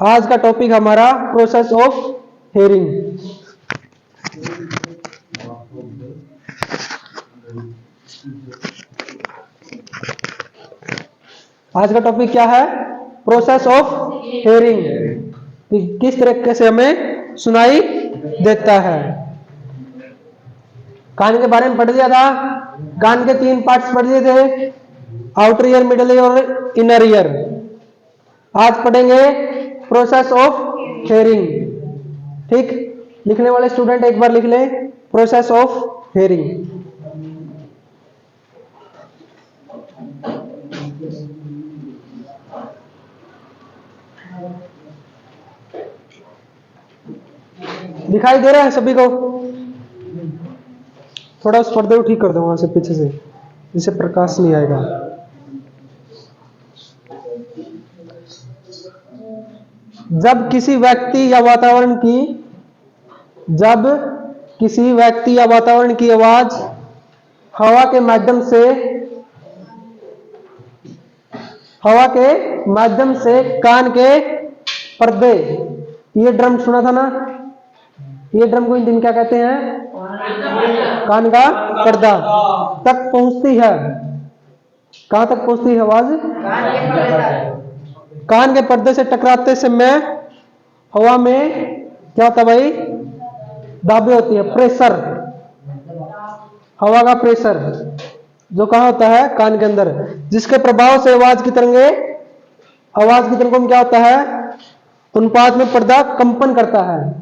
आज का टॉपिक हमारा प्रोसेस ऑफ हेयरिंग। आज का टॉपिक क्या है? Process of hearing. किस तरीके से हमें सुनाई देता है। कान के बारे में पढ़ लिया था। कान के 3 पार्ट्स पढ़ लिए थे, आउटर ईयर, मिडल ईयर और इनर ईयर। आज पढ़ेंगे प्रोसेस ऑफ हेयरिंग। ठीक, लिखने वाले स्टूडेंट एक बार लिख लें, प्रोसेस ऑफ हेयरिंग। दिखाई दे रहा है सभी को? थोड़ा उस पर्दे को ठीक कर दो वहां से पीछे से, जिससे प्रकाश नहीं आएगा। जब किसी व्यक्ति या वातावरण की आवाज हवा के माध्यम से कान के पर्दे, ये ड्रम सुना था ना, ये ड्रम को इन दिन क्या कहते हैं? कान का पर्दा तक पहुंचती है। कहां तक पहुंचती है आवाज? कान के पर्दे से टकराते समय हवा में क्या होता है भाई? दाबे होती है, प्रेशर, हवा का प्रेशर जो कहां होता है? कान के अंदर, जिसके प्रभाव से आवाज की तरंगों में क्या होता है? अनुपात में पर्दा कंपन करता है।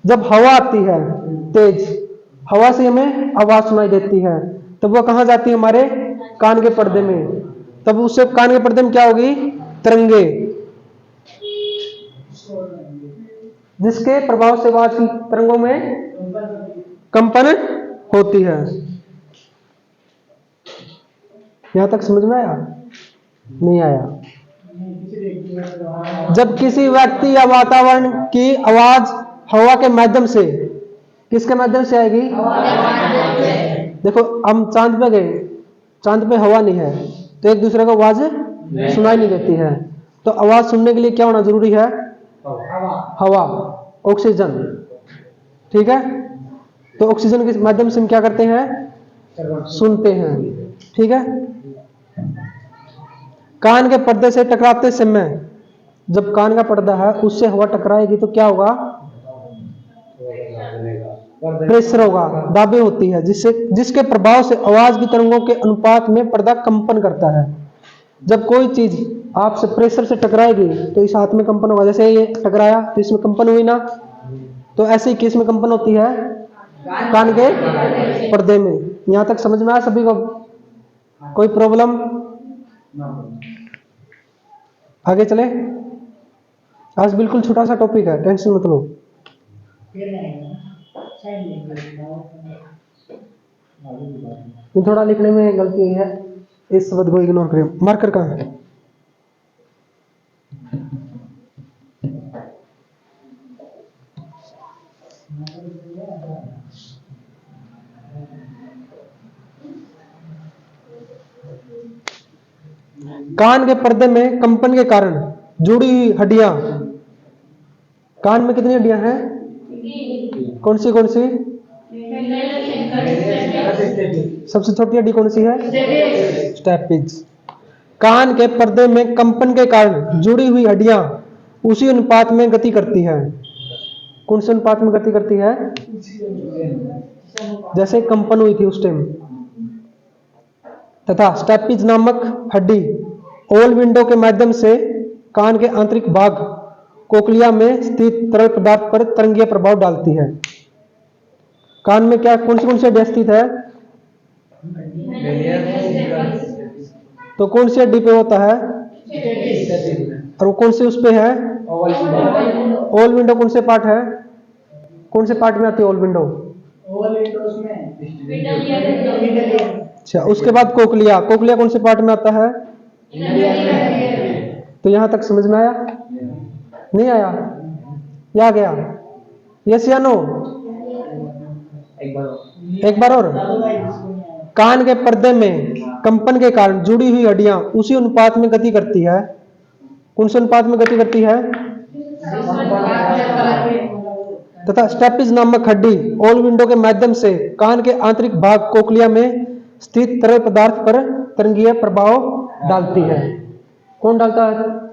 जब हवा आती है तेज, हवा से हमें आवाज सुनाई देती है, तब वो कहां जाती है? हमारे कान के पर्दे में। तब उससे कान के पर्दे में क्या होगी? तरंगे, जिसके प्रभाव से आवाज की तरंगों में कंपन होती है। यहां तक समझ में आया? नहीं आया? जब किसी व्यक्ति या वातावरण की आवाज हवा के माध्यम से, किसके माध्यम से आएगी? देखो, हम चांद पे गए, चांद पे हवा नहीं है, तो एक दूसरे को आवाज सुनाई नहीं देती है। तो आवाज सुनने के लिए क्या होना जरूरी है? हवा, ऑक्सीजन। ठीक है, तो ऑक्सीजन के माध्यम से हम क्या करते हैं? सुनते हैं। ठीक है, कान के पर्दे से टकराते समय, जब कान का पर्दा है उससे हवा टकराएगी तो क्या होगा? प्रेशर होगा, दाबे होती है, जिसके प्रभाव से आवाज की तरंगों के अनुपात में पर्दा कंपन करता है। जब कोई चीज आपसे प्रेशर से टकराएगी तो इस हाथ में कंपन होगा। जैसे ये टकराया तो इसमें कंपन हुई ना, तो ऐसे ही किस में कंपन होती है? कान के पर्दे में। यहां तक समझ में आया सभी को? कोई प्रॉब्लम? आगे चले। आज बिल्कुल छोटा सा टॉपिक है, टेंशन मत लो। थोड़ा लिखने में गलती हुई है, इस शब्द को इग्नोर करें। मार्कर कहां है? कान के पर्दे में कंपन के कारण जुड़ी हुई हड्डियां। कान में कितनी हड्डियां हैं? कौन सी? सबसे छोटी हड्डी कौन सी है? स्टेपिज। कान के पर्दे में कंपन के कारण जुड़ी हुई हड्डियां उसी अनुपात में गति करती है। कौन से अनुपात में गति करती है? जैसे कंपन हुई थी उस टाइम। तथा स्टेपिज नामक हड्डी ओल विंडो के माध्यम से कान के आंतरिक भाग कोक्लिया में स्थित तरल पदार्थ पर तरंगीय प्रभाव डालती है। कान में क्या कौन सी हड्डी स्थित है? तो कौन सी हड्डी पे होता है? और वो कौन सी उस पे है? ओल विंडो कौन से पार्ट है? कौन से पार्ट में आती है ओल विंडो? अच्छा, उसके बाद कोक्लिया कौन से पार्ट में आता है? तो यहां तक समझ में आया? नहीं आया? या गया? यस या नो? एक बार और। कान के पर्दे में कंपन के कारण जुड़ी हुई हड्डियां उसी अनुपात में गति करती है। कौन से अनुपात में गति करती है? तथा स्टेपिज नामक हड्डी ओल विंडो के माध्यम से कान के आंतरिक भाग कोक्लिया में स्थित तरल पदार्थ पर तरंगीय प्रभाव डालती है। कौन डालता है?